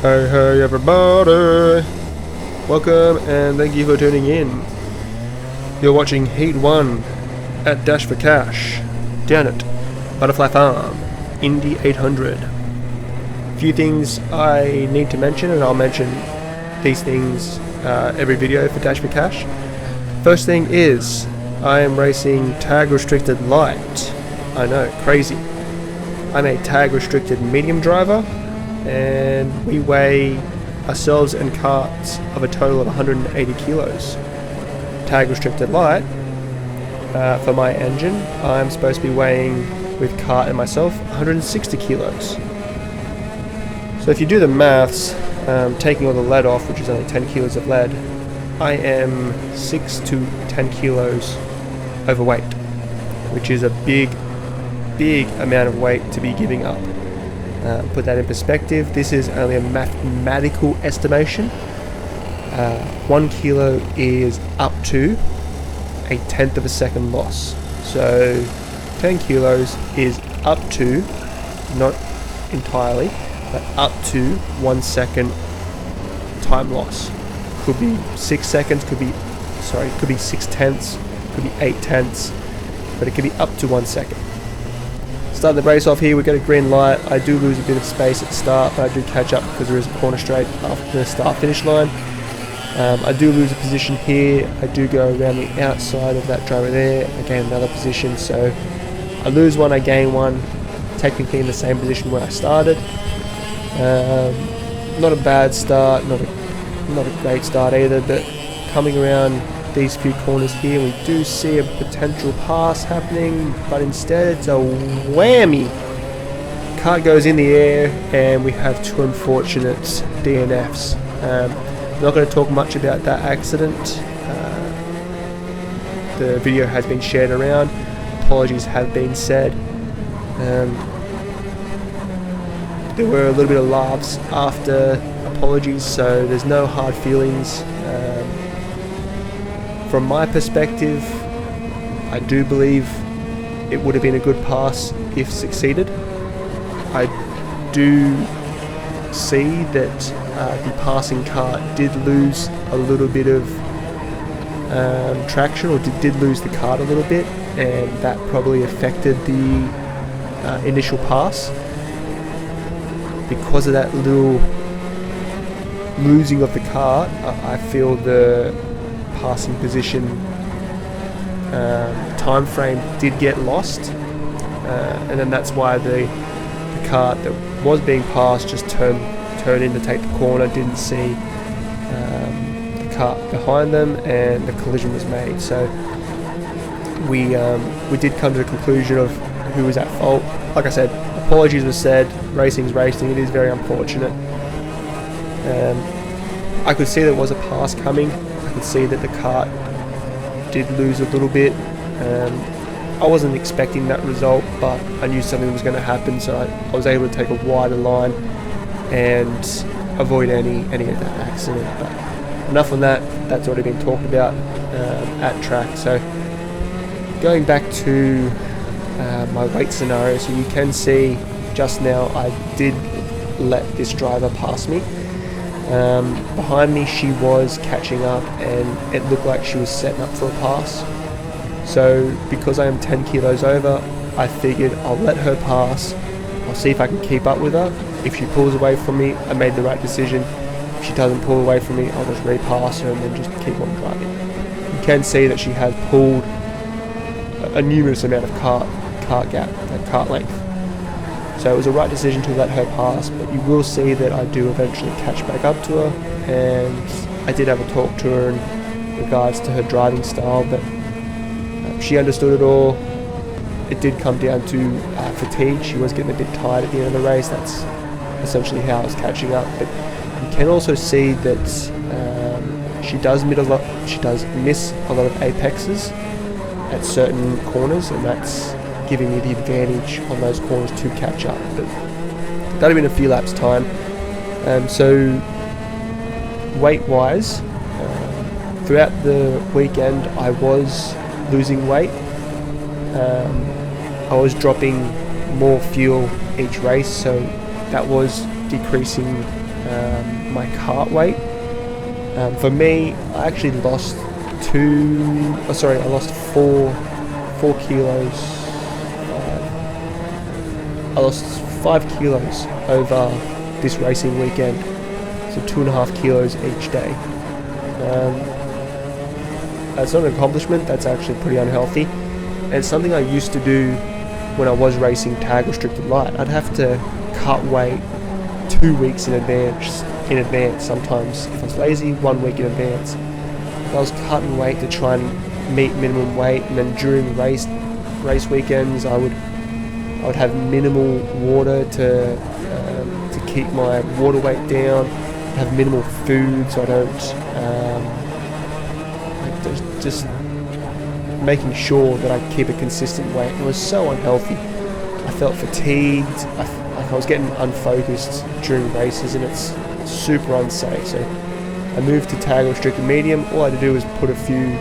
Hey everybody! Welcome and thank you for tuning in. You're watching Heat 1 at Dash for Cash, down at Butterfly Farm, Indy 800. Few things I need to mention, and I'll mention these things every video for Dash for Cash. First thing is, I am racing tag restricted light. I know, crazy. I'm a tag restricted medium driver, and we weigh ourselves and carts of a total of 180 kilos. Tag restricted light, for my engine, I'm supposed to be weighing, with cart and myself, 160 kilos. So if you do the maths, taking all the lead off, which is only 10 kilos of lead, I am 6 to 10 kilos overweight, which is a big amount of weight to be giving up. Put that in perspective, this is only a mathematical estimation. 1 kilo is up to a tenth of a second loss. So 10 kilos is up to, not entirely, but up to 1 second time loss. Could be 6 seconds, could be 6 tenths, could be 8 tenths, but it could be up to 1 second. Starting the race off here, we get a green light. I do lose a bit of space at the start, but I do catch up because there is a corner straight after the start finish line. I do lose a position here. I do go around the outside of that driver there. I gain another position, so I lose one, I gain one, technically in the same position where I started. Not a bad start, not a great start either, but coming around these few corners here, we do see a potential pass happening, but instead it's a whammy. Kart goes in the air and we have two unfortunate DNFs. I'm not going to talk much about that accident. The video has been shared around, apologies have been said. There were a little bit of laughs after apologies, so there's no hard feelings. From my perspective, I do believe it would have been a good pass if succeeded. I do see that the passing car did lose a little bit of traction, or did lose the kart a little bit, and that probably affected the initial pass. Because of that little losing of the kart, I feel the passing position time frame did get lost, and then that's why the kart that was being passed just turned in to take the corner, didn't see the kart behind them, and the collision was made. So we did come to the conclusion of who was at fault. Like I said, apologies were said, racing's racing, it is very unfortunate. I could see there was a pass coming. I could see that the kart did lose a little bit. I wasn't expecting that result, but I knew something was going to happen, so I was able to take a wider line and avoid any of that accident. But enough on that, that's already been talked about at track. So going back to my weight scenario, so you can see just now I did let this driver pass me. Behind me she was catching up, and it looked like she was setting up for a pass. So because I am 10 kilos over, I figured I'll let her pass. I'll see if I can keep up with her. If she pulls away from me, I made the right decision. If she doesn't pull away from me, I'll just repass her and then just keep on driving. You can see that she has pulled a numerous amount of kart gap, kart length. So it was a right decision to let her pass, but you will see that I do eventually catch back up to her, and I did have a talk to her in regards to her driving style, but she understood it all. It did come down to fatigue. She was getting a bit tired at the end of the race. That's essentially how I was catching up. But you can also see that she does miss a lot of apexes at certain corners, and that's giving me the advantage on those corners to catch up. But that'll have been a few laps time. So weight wise, throughout the weekend I was losing weight. I was dropping more fuel each race, so that was decreasing my cart weight. For me, I actually lost I lost 4 kilos. I lost 5 kilos over this racing weekend, so 2.5 kilos each day. That's not an accomplishment, that's actually pretty unhealthy. And it's something I used to do when I was racing tag restricted light. I'd have to cut weight 2 weeks in advance sometimes. If I was lazy, 1 week in advance. I was cutting weight to try and meet minimum weight, and then during race weekends I would have minimal water to keep my water weight down, have minimal food so I don't just making sure that I keep a consistent weight. It was so unhealthy. I felt fatigued, I was getting unfocused during races, and it's super unsafe. So I moved to tag restricted medium. All I had to do was put a few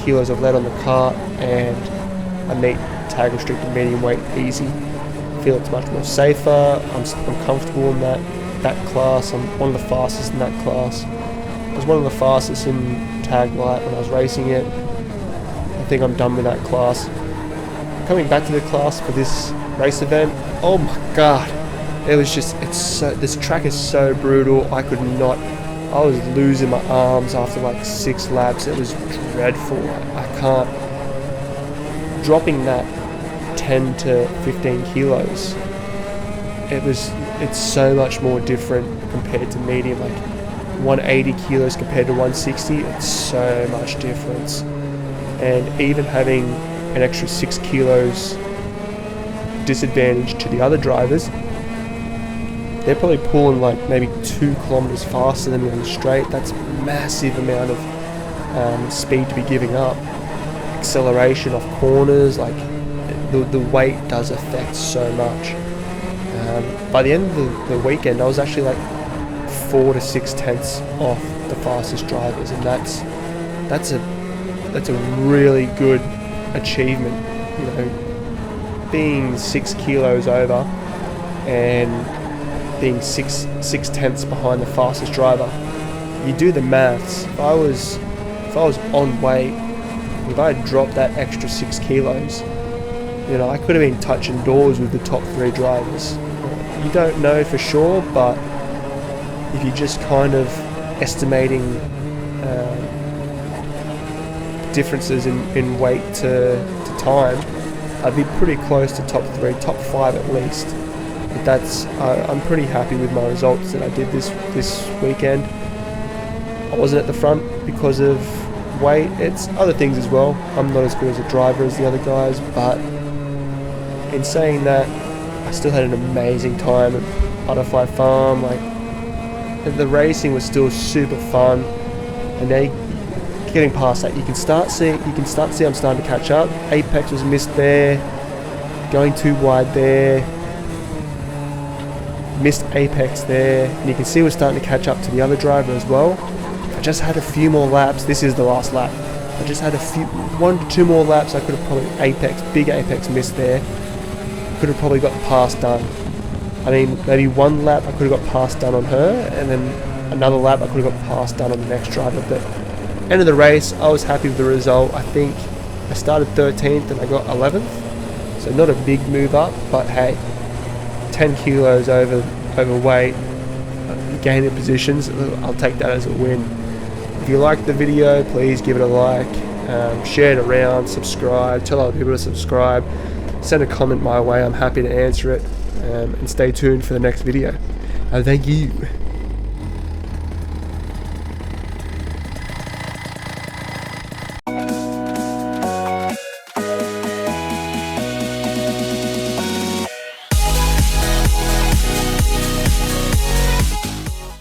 kilos of lead on the cart, and I meet tag restricted medium weight easy. I feel it's much more safer. I'm comfortable in that class. I'm one of the fastest in that class. I was one of the fastest in tag light when I was racing it. I think I'm done with that class. Coming back to the class for this race event, oh my god, it was just, this track is so brutal. I was losing my arms after like 6 laps. It was dreadful. I can't, dropping that 10 to 15 kilos, it's so much more different compared to medium. Like 180 kilos compared to 160, it's so much difference. And even having an extra 6 kilos disadvantage to the other drivers, they're probably pulling like maybe 2 kilometers faster than me on the straight. That's a massive amount of speed to be giving up. Acceleration off corners, like the weight does affect so much. By the end of the weekend, I was actually like 4 to 6 tenths off the fastest drivers, and that's a really good achievement. You know, being 6 kilos over and being six tenths behind the fastest driver. You do the maths. If I was on weight, if I had dropped that extra 6 kilos, you know, I could have been touching doors with the top 3 drivers. You don't know for sure, but if you're just kind of estimating differences in weight to time, I'd be pretty close to top 3, top 5 at least. But I'm pretty happy with my results that I did this weekend. I wasn't at the front because of weight. It's other things as well. I'm not as good as a driver as the other guys, but in saying that, I still had an amazing time at Butterfly Farm. Like, the racing was still super fun, and now getting past that, you can start to see I'm starting to catch up. Apex was missed there, going too wide there, missed Apex there, and you can see we're starting to catch up to the other driver as well. If I just had a few more laps, this is the last lap. If I just had 1 to 2 more laps, I could have probably big Apex missed there. Could have probably got the pass done. I mean, maybe 1 lap I could have got pass done on her, and then another lap I could have got pass done on the next driver. But end of the race, I was happy with the result. I think I started 13th and I got 11th, so not a big move up, but hey, 10 kilos overweight, gaining positions, I'll take that as a win. If you liked the video, please give it a like, share it around, subscribe, tell other people to subscribe, send a comment my way. I'm happy to answer it, and stay tuned for the next video. Thank you.